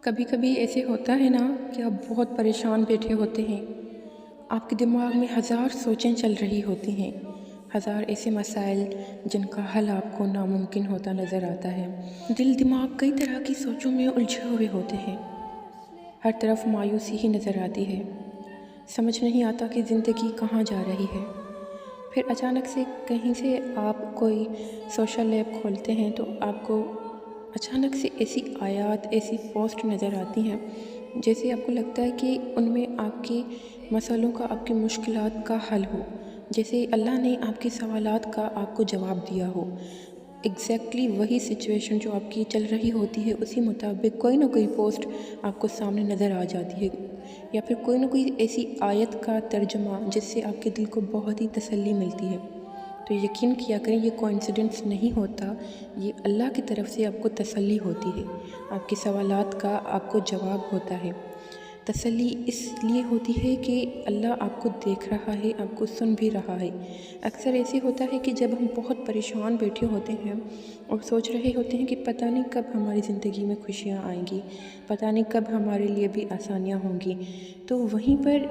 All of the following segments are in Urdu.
کبھی کبھی ایسے ہوتا ہے نا کہ آپ بہت پریشان بیٹھے ہوتے ہیں، آپ کے دماغ میں ہزار سوچیں چل رہی ہوتی ہیں، ہزار ایسے مسائل جن کا حل آپ کو ناممکن ہوتا نظر آتا ہے۔ دل دماغ کئی طرح کی سوچوں میں الجھے ہوئے ہوتے ہیں، ہر طرف مایوسی ہی نظر آتی ہے، سمجھ نہیں آتا کہ زندگی کہاں جا رہی ہے۔ پھر اچانک سے کہیں سے آپ کوئی سوشل ایپ کھولتے ہیں تو آپ کو اچانک سے ایسی آیات، ایسی پوسٹ نظر آتی ہیں جیسے آپ کو لگتا ہے کہ ان میں آپ کے مسئلوں کا، آپ کی مشکلات کا حل ہو، جیسے اللہ نے آپ کے سوالات کا آپ کو جواب دیا ہو۔ ایگزیکٹلی وہی سچویشن جو آپ کی چل رہی ہوتی ہے، اسی مطابق کوئی نہ کوئی پوسٹ آپ کو سامنے نظر آ جاتی ہے، یا پھر کوئی نہ کوئی ایسی آیت کا ترجمہ جس سے آپ کے دل کو بہت ہی تسلی ملتی ہے۔ تو یقین کیا کریں، یہ کوئنسیڈنس نہیں ہوتا، یہ اللہ کی طرف سے آپ کو تسلی ہوتی ہے، آپ کے سوالات کا آپ کو جواب ہوتا ہے۔ تسلی اس لیے ہوتی ہے کہ اللہ آپ کو دیکھ رہا ہے، آپ کو سن بھی رہا ہے۔ اکثر ایسے ہوتا ہے کہ جب ہم بہت پریشان بیٹھے ہوتے ہیں اور سوچ رہے ہوتے ہیں کہ پتہ نہیں کب ہماری زندگی میں خوشیاں آئیں گی، پتہ نہیں کب ہمارے لیے بھی آسانیاں ہوں گی، تو وہیں پر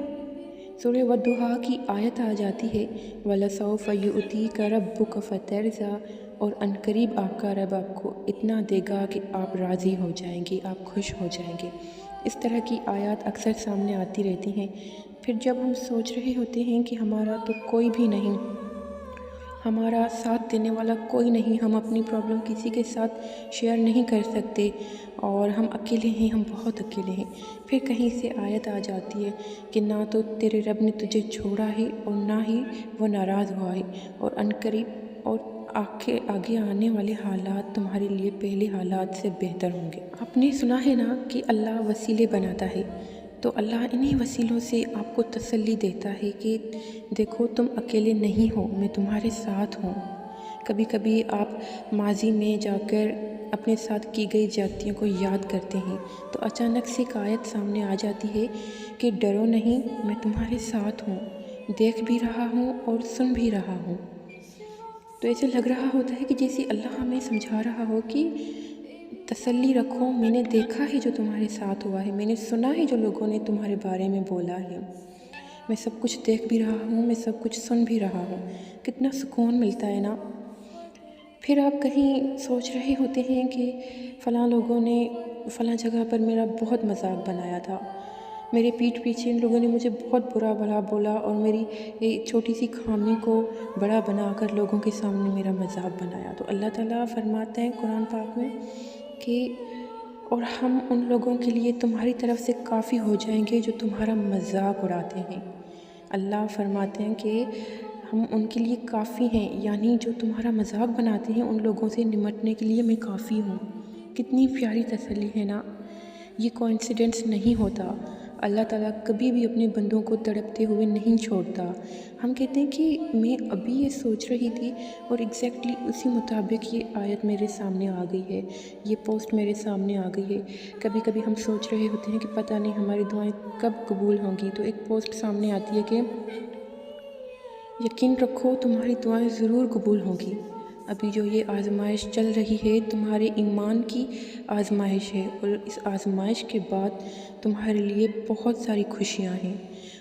سورہ والضحیٰ کی آیت آ جاتی ہے، وَلَسَوْفَ يُؤْتِيكَ رَبُّكَ فَتَرْضَىٰ، اور عنقریب آپ کا رب آپ کو اتنا دے گا کہ آپ راضی ہو جائیں گے، آپ خوش ہو جائیں گے۔ اس طرح کی آیات اکثر سامنے آتی رہتی ہیں۔ پھر جب ہم سوچ رہے ہوتے ہیں کہ ہمارا تو کوئی بھی نہیں، ہمارا ساتھ دینے والا کوئی نہیں، ہم اپنی پرابلم کسی کے ساتھ شیئر نہیں کر سکتے اور ہم اکیلے ہیں، ہم بہت اکیلے ہیں، پھر کہیں سے آیت آ جاتی ہے کہ نہ تو تیرے رب نے تجھے چھوڑا ہے اور نہ ہی وہ ناراض ہوا ہے، اور عنقریب اور آگے آنے والے حالات تمہارے لیے پہلے حالات سے بہتر ہوں گے۔ آپ نے سنا ہے نا کہ اللہ وسیلے بناتا ہے، تو اللہ انہی وسیلوں سے آپ کو تسلی دیتا ہے کہ دیکھو تم اکیلے نہیں ہو، میں تمہارے ساتھ ہوں۔ کبھی کبھی آپ ماضی میں جا کر اپنے ساتھ کی گئی زیادتیوں کو یاد کرتے ہیں تو اچانک سے ایک آیت سامنے آ جاتی ہے کہ ڈرو نہیں، میں تمہارے ساتھ ہوں، دیکھ بھی رہا ہوں اور سن بھی رہا ہوں۔ تو ایسے لگ رہا ہوتا ہے کہ جیسے اللہ ہمیں سمجھا رہا ہو کہ تسلی رکھو، میں نے دیکھا ہے جو تمہارے ساتھ ہوا ہے، میں نے سنا ہے جو لوگوں نے تمہارے بارے میں بولا ہے، میں سب کچھ دیکھ بھی رہا ہوں، میں سب کچھ سن بھی رہا ہوں۔ کتنا سکون ملتا ہے نا۔ پھر آپ کہیں سوچ رہے ہوتے ہیں کہ فلاں لوگوں نے فلاں جگہ پر میرا بہت مذاق بنایا تھا، میرے پیٹھ پیچھے ان لوگوں نے مجھے بہت برا بھلا بولا اور میری ایک چھوٹی سی خامی کو بڑا بنا کر لوگوں کے سامنے میرا مذاق بنایا۔ تو اللہ تعالیٰ فرماتے ہیں قرآن پاک میں کہ اور ہم ان لوگوں کے لیے تمہاری طرف سے کافی ہو جائیں گے جو تمہارا مذاق اڑاتے ہیں۔ اللہ فرماتے ہیں کہ ہم ان کے لیے کافی ہیں، یعنی جو تمہارا مذاق بناتے ہیں ان لوگوں سے نمٹنے کے لیے میں کافی ہوں۔ کتنی پیاری تسلی ہے نا۔ یہ کوئنسیڈنس نہیں ہوتا، اللہ تعالیٰ کبھی بھی اپنے بندوں کو تڑپتے ہوئے نہیں چھوڑتا۔ ہم کہتے ہیں کہ میں ابھی یہ سوچ رہی تھی اور ایگزیکٹلی اسی مطابق یہ آیت میرے سامنے آ گئی ہے، یہ پوسٹ میرے سامنے آ گئی ہے۔ کبھی کبھی ہم سوچ رہے ہوتے ہیں کہ پتہ نہیں ہماری دعائیں کب قبول ہوں گی، تو ایک پوسٹ سامنے آتی ہے کہ یقین رکھو تمہاری دعائیں ضرور قبول ہوں گی۔ ابھی جو یہ آزمائش چل رہی ہے تمہارے ایمان کی آزمائش ہے، اور اس آزمائش کے بعد تمہارے لیے بہت ساری خوشیاں ہیں۔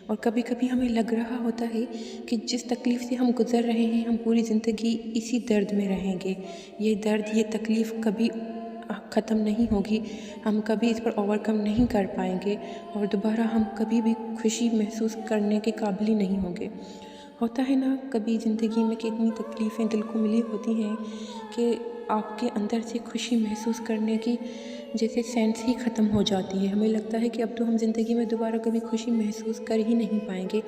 اور کبھی کبھی ہمیں لگ رہا ہوتا ہے کہ جس تکلیف سے ہم گزر رہے ہیں ہم پوری زندگی اسی درد میں رہیں گے، یہ درد، یہ تکلیف کبھی ختم نہیں ہوگی، ہم کبھی اس پر اوورکم نہیں کر پائیں گے اور دوبارہ ہم کبھی بھی خوشی محسوس کرنے کے قابل ہی نہیں ہوں گے۔ ہوتا ہے نا کبھی زندگی میں کہ اتنی تکلیفیں دل کو ملی ہوتی ہیں کہ آپ کے اندر سے خوشی محسوس کرنے کی جیسے سینس ہی ختم ہو جاتی ہے، ہمیں لگتا ہے کہ اب تو ہم زندگی میں دوبارہ کبھی خوشی محسوس کر ہی نہیں پائیں گے،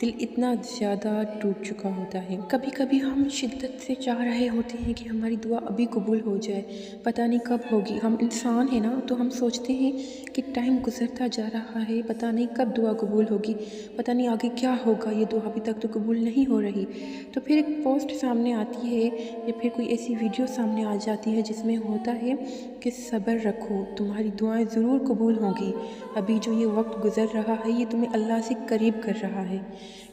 دل اتنا زیادہ ٹوٹ چکا ہوتا ہے۔ کبھی کبھی ہم شدت سے چاہ رہے ہوتے ہیں کہ ہماری دعا ابھی قبول ہو جائے، پتہ نہیں کب ہوگی۔ ہم انسان ہیں نا، تو ہم سوچتے ہیں کہ ٹائم گزرتا جا رہا ہے، پتہ نہیں کب دعا قبول ہوگی، پتہ نہیں آگے کیا ہوگا، یہ دعا ابھی تک تو قبول نہیں ہو رہی۔ تو پھر ایک پوسٹ سامنے آتی ہے یا پھر کوئی ایسی ویڈیو سامنے آ جاتی ہے جس میں ہوتا ہے کہ صبر رکھو، تمہاری دعائیں ضرور قبول ہوں گی، ابھی جو یہ وقت گزر رہا ہے یہ تمہیں اللہ سے قریب کر رہا ہے۔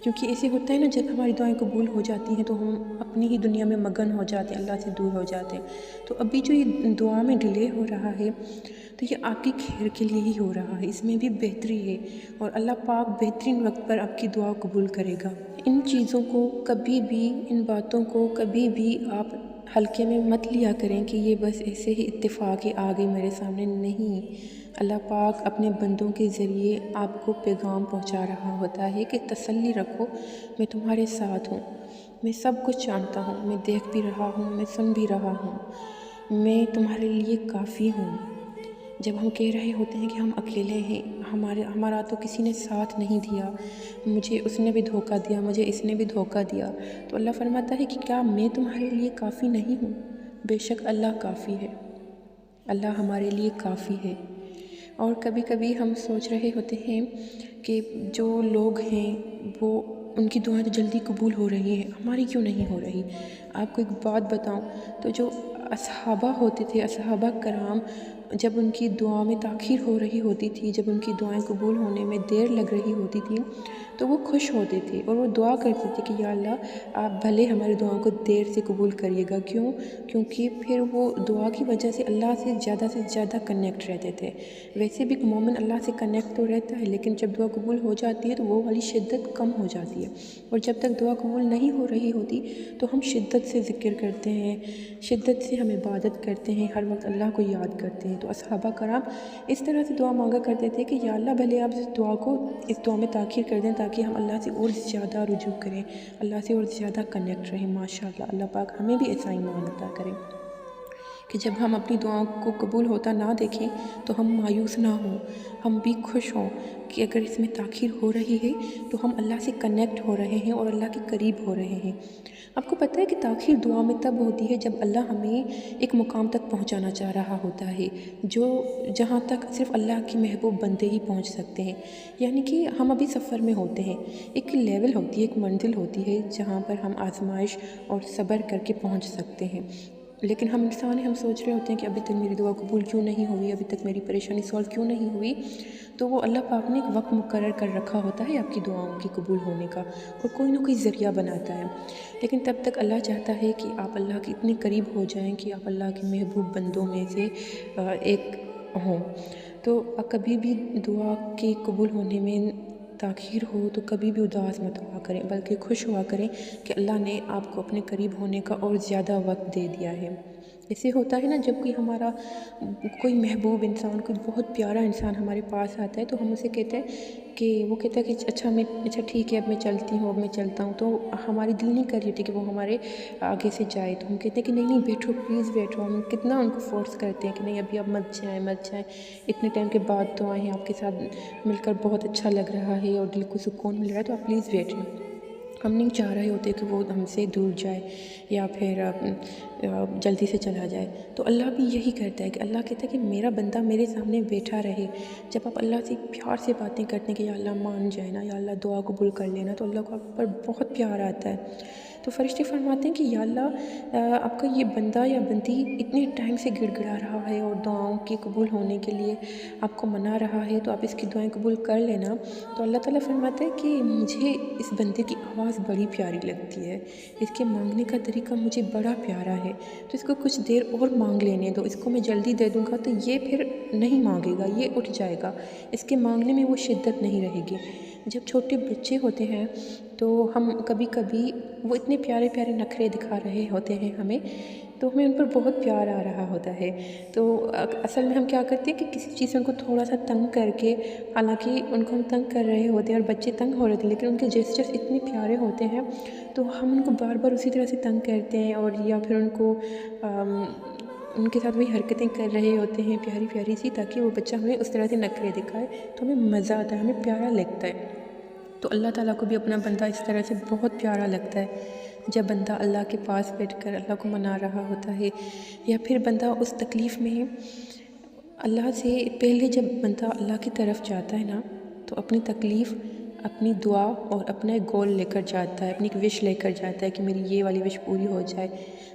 کیونکہ ایسے ہوتا ہے نا، جب ہماری دعائیں قبول ہو جاتی ہیں تو ہم اپنی ہی دنیا میں مگن ہو جاتے ہیں، اللہ سے دور ہو جاتے ہیں۔ تو ابھی جو یہ دعا میں ڈیلے ہو رہا ہے تو یہ آپ کی خیر کے لیے ہی ہو رہا ہے، اس میں بھی بہتری ہے، اور اللہ پاک بہترین وقت پر آپ کی دعا قبول کرے گا۔ ان چیزوں کو کبھی بھی، ان باتوں کو کبھی بھی آپ ہلکے میں مت لیا کریں کہ یہ بس ایسے ہی اتفاق ہی آ گئی میرے سامنے، نہیں۔ اللہ پاک اپنے بندوں کے ذریعے آپ کو پیغام پہنچا رہا ہوتا ہے کہ تسلی رکھو، میں تمہارے ساتھ ہوں، میں سب کچھ جانتا ہوں، میں دیکھ بھی رہا ہوں، میں سن بھی رہا ہوں، میں تمہارے لیے کافی ہوں۔ جب ہم کہہ رہے ہوتے ہیں کہ ہم اکیلے ہیں، ہمارا تو کسی نے ساتھ نہیں دیا، مجھے اس نے بھی دھوکہ دیا، مجھے اس نے بھی دھوکہ دیا، تو اللہ فرماتا ہے کہ کیا میں تمہارے لیے کافی نہیں ہوں؟ بے شک اللہ کافی ہے، اللہ ہمارے لیے کافی ہے۔ اور کبھی کبھی ہم سوچ رہے ہوتے ہیں کہ جو لوگ ہیں وہ ان کی دعائیں تو جلدی قبول ہو رہی ہیں، ہماری کیوں نہیں ہو رہی؟ آپ کو ایک بات بتاؤں تو جو اصحابہ ہوتے تھے، اصحابہ کرام، جب ان کی دعا میں تاخیر ہو رہی ہوتی تھی، جب ان کی دعائیں قبول ہونے میں دیر لگ رہی ہوتی تھی، تو وہ خوش ہوتے تھے اور وہ دعا کرتے تھے کہ یا اللہ آپ بھلے ہماری دعاؤں کو دیر سے قبول کریے گا۔ کیونکہ پھر وہ دعا کی وجہ سے اللہ سے زیادہ کنیکٹ رہتے تھے۔ ویسے بھی مومن اللہ سے کنیکٹ تو رہتا ہے، لیکن جب دعا قبول ہو جاتی ہے تو وہ والی شدت کم ہو جاتی ہے، اور جب تک دعا قبول نہیں ہو رہی ہوتی تو ہم شدت سے ذکر کرتے ہیں، شدت سے ہم عبادت کرتے ہیں، ہر وقت اللہ کو یاد کرتے ہیں۔ تو اصحابہ کرام اس طرح سے دعا مانگا کرتے تھے کہ یا اللہ بھلے آپ اس دعا میں تاخیر کر دیں تاکہ ہم اللہ سے اور زیادہ رجوع کریں، اللہ سے اور زیادہ کنیکٹ رہیں۔ ماشاءاللہ اللہ پاک ہمیں بھی ایسا ایمان عطا کریں کہ جب ہم اپنی دعاؤں کو قبول ہوتا نہ دیکھیں تو ہم مایوس نہ ہوں، ہم بھی خوش ہوں کہ اگر اس میں تاخیر ہو رہی ہے تو ہم اللہ سے کنیکٹ ہو رہے ہیں اور اللہ کے قریب ہو رہے ہیں۔ آپ کو پتہ ہے کہ تاخیر دعا میں تب ہوتی ہے جب اللہ ہمیں ایک مقام تک پہنچانا چاہ رہا ہوتا ہے، جہاں تک صرف اللہ کے محبوب بندے ہی پہنچ سکتے ہیں۔ یعنی کہ ہم ابھی سفر میں ہوتے ہیں، ایک لیول ہوتی ہے، ایک منزل ہوتی ہے جہاں پر ہم آزمائش اور صبر کر کے پہنچ سکتے ہیں، لیکن ہم انسان ہیں، ہم سوچ رہے ہوتے ہیں کہ ابھی تک میری دعا قبول کیوں نہیں ہوئی، ابھی تک میری پریشانی سالو کیوں نہیں ہوئی۔ تو وہ اللہ پاک نے ایک وقت مقرر کر رکھا ہوتا ہے آپ کی دعاؤں کی قبول ہونے کا، اور کوئی نہ کوئی ذریعہ بناتا ہے، لیکن تب تک اللہ چاہتا ہے کہ آپ اللہ کے اتنے قریب ہو جائیں کہ آپ اللہ کے محبوب بندوں میں سے ایک ہوں۔ تو کبھی بھی دعا کے قبول ہونے میں تاخیر ہو تو کبھی بھی اداس مت ہوا کریں، بلکہ خوش ہوا کریں کہ اللہ نے آپ کو اپنے قریب ہونے کا اور زیادہ وقت دے دیا ہے۔ ایسے ہوتا ہے نا، جب ہمارا کوئی محبوب انسان، کوئی بہت پیارا انسان ہمارے پاس آتا ہے تو ہم اسے کہتے ہیں کہ وہ کہتا ہے کہ اچھا ٹھیک ہے اب میں چلتی ہوں، اب میں چلتا ہوں، تو ہماری دل نہیں کر رہی تھی کہ وہ ہمارے آگے سے جائے، تو ہم کہتے ہیں کہ نہیں بیٹھو، پلیز بیٹھو۔ ہم کتنا ان کو فورس کرتے ہیں کہ نہیں ابھی اب مت جائیں، اتنے ٹائم کے بعد تو آئے ہیں، آپ کے ساتھ مل کر بہت اچھا لگ رہا ہے اور دل کو سکون مل رہا ہے، تو آپ پلیز بیٹھیں۔ ہم نہیں چاہ رہے ہوتے کہ وہ ہم سے دور جائے یا پھر جلدی سے چلا جائے۔ تو اللہ بھی یہی کرتا ہے کہ اللہ کہتا ہے کہ میرا بندہ میرے سامنے بیٹھا رہے۔ جب آپ اللہ سے پیار سے باتیں کرتے ہیں کہ یا اللہ مان جائے نا، یا اللہ دعا قبول کر لینا، تو اللہ کو آپ پر بہت پیار آتا ہے۔ تو فرشتے فرماتے ہیں کہ یا اللہ آپ کا یہ بندہ یا بندی اتنے ٹائم سے گڑ گڑا رہا ہے اور دعاؤں کی قبول ہونے کے لیے آپ کو منا رہا ہے، تو آپ اس کی دعائیں قبول کر لینا۔ تو اللہ تعالیٰ فرماتا ہے کہ مجھے اس بندے کی آواز بڑی پیاری لگتی ہے، اس کے مانگنے کا طریقہ مجھے بڑا پیارا ہے، تو اس کو کچھ دیر اور مانگ لینے دو، اس کو میں جلدی دے دوں گا تو یہ پھر نہیں مانگے گا، یہ اٹھ جائے گا، اس کے مانگنے میں وہ شدت نہیں رہے گی۔ جب چھوٹے بچے ہوتے ہیں تو ہم کبھی وہ اتنے پیارے پیارے نخرے دکھا رہے ہوتے ہیں ہمیں، تو ہمیں ان پر بہت پیار آ رہا ہوتا ہے۔ تو اصل میں ہم کیا کرتے ہیں کہ کسی چیز سے ان کو تھوڑا سا تنگ کر کے، حالانکہ ان کو ہم تنگ کر رہے ہوتے ہیں اور بچے تنگ ہو رہے تھے، لیکن ان کے جیسچرز اتنے پیارے ہوتے ہیں تو ہم ان کو بار بار اسی طرح سے تنگ کرتے ہیں، اور یا پھر ان کے ساتھ وہی حرکتیں کر رہے ہوتے ہیں پیاری پیاری سی، تاکہ وہ بچہ ہمیں اس طرح سے نخرے دکھائے تو ہمیں مزہ آتا ہے، ہمیں پیارا لگتا ہے۔ تو اللہ تعالیٰ کو بھی اپنا بندہ اس طرح سے بہت پیارا لگتا ہے، جب بندہ اللہ کے پاس بیٹھ کر اللہ کو منا رہا ہوتا ہے، یا پھر بندہ اس تکلیف میں اللہ سے پہلے جب بندہ اللہ کی طرف جاتا ہے نا، تو اپنی تکلیف، اپنی دعا اور اپنا ایک گول لے کر جاتا ہے، اپنی ایک وش لے کر جاتا ہے کہ میری یہ والی وش پوری ہو جائے۔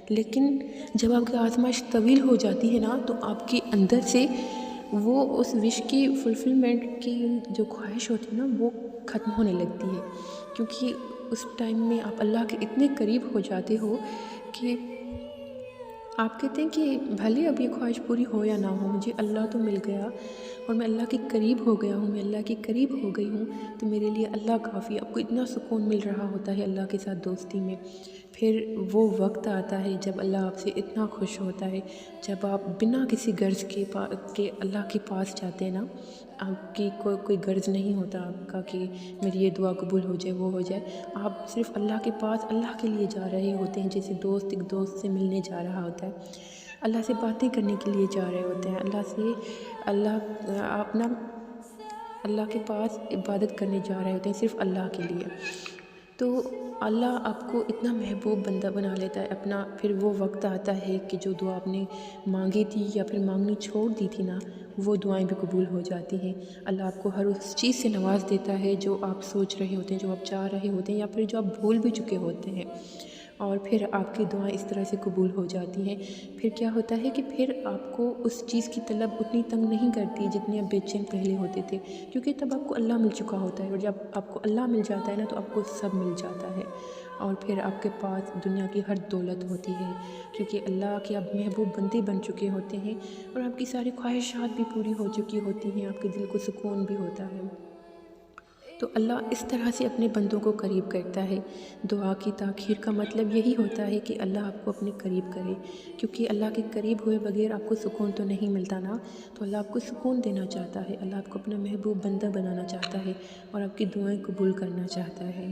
لیکن جب آپ کی آزمائش طویل ہو جاتی ہے نا، تو آپ کے اندر سے وہ اس وش کی فلفلمنٹ کی جو خواہش ہوتی ہے نا، وہ ختم ہونے لگتی ہے، کیونکہ اس ٹائم میں آپ اللہ کے اتنے قریب ہو جاتے ہو کہ آپ کہتے ہیں کہ بھلے اب یہ خواہش پوری ہو یا نہ ہو، مجھے اللہ تو مل گیا اور میں اللہ کے قریب ہو گیا ہوں، میں اللہ کے قریب ہو گئی ہوں، تو میرے لیے اللہ کافی ہے۔ آپ کو اتنا سکون مل رہا ہوتا ہے اللہ کے ساتھ دوستی میں۔ پھر وہ وقت آتا ہے جب اللہ آپ سے اتنا خوش ہوتا ہے، جب آپ بنا کسی غرض کے اللہ کے پاس جاتے ہیں نا، آپ کی کوئی غرض نہیں ہوتا آپ کا کہ میری یہ دعا قبول ہو جائے، وہ ہو جائے۔ آپ صرف اللہ کے پاس اللہ کے لیے جا رہے ہوتے ہیں، جیسے دوست ایک دوست سے ملنے جا رہا ہوتا ہے، اللہ سے باتیں کرنے کے لیے جا رہے ہوتے ہیں، آپ نا اللہ کے پاس عبادت کرنے جا رہے ہوتے ہیں صرف اللہ کے لیے۔ تو اللہ آپ کو اتنا محبوب بندہ بنا لیتا ہے اپنا۔ پھر وہ وقت آتا ہے کہ جو دعا آپ نے مانگی تھی یا پھر مانگنی چھوڑ دی تھی نا، وہ دعائیں بھی قبول ہو جاتی ہیں۔ اللہ آپ کو ہر اس چیز سے نواز دیتا ہے جو آپ سوچ رہے ہوتے ہیں، جو آپ چاہ رہے ہوتے ہیں، یا پھر جو آپ بھول بھی چکے ہوتے ہیں، اور پھر آپ کی دعائیں اس طرح سے قبول ہو جاتی ہیں۔ پھر کیا ہوتا ہے کہ پھر آپ کو اس چیز کی طلب اتنی تنگ نہیں کرتی جتنی آپ بے چین پہلے ہوتے تھے، کیونکہ تب آپ کو اللہ مل چکا ہوتا ہے، اور جب آپ کو اللہ مل جاتا ہے نا تو آپ کو سب مل جاتا ہے، اور پھر آپ کے پاس دنیا کی ہر دولت ہوتی ہے، کیونکہ اللہ کے آپ محبوب بندے بن چکے ہوتے ہیں، اور آپ کی ساری خواہشات بھی پوری ہو چکی ہوتی ہیں، آپ کے دل کو سکون بھی ہوتا ہے۔ تو اللہ اس طرح سے اپنے بندوں کو قریب کرتا ہے۔ دعا کی تاخیر کا مطلب یہی ہوتا ہے کہ اللہ آپ کو اپنے قریب کرے، کیونکہ اللہ کے قریب ہوئے بغیر آپ کو سکون تو نہیں ملتا نا، تو اللہ آپ کو سکون دینا چاہتا ہے، اللہ آپ کو اپنا محبوب بندہ بنانا چاہتا ہے، اور آپ کی دعائیں قبول کرنا چاہتا ہے۔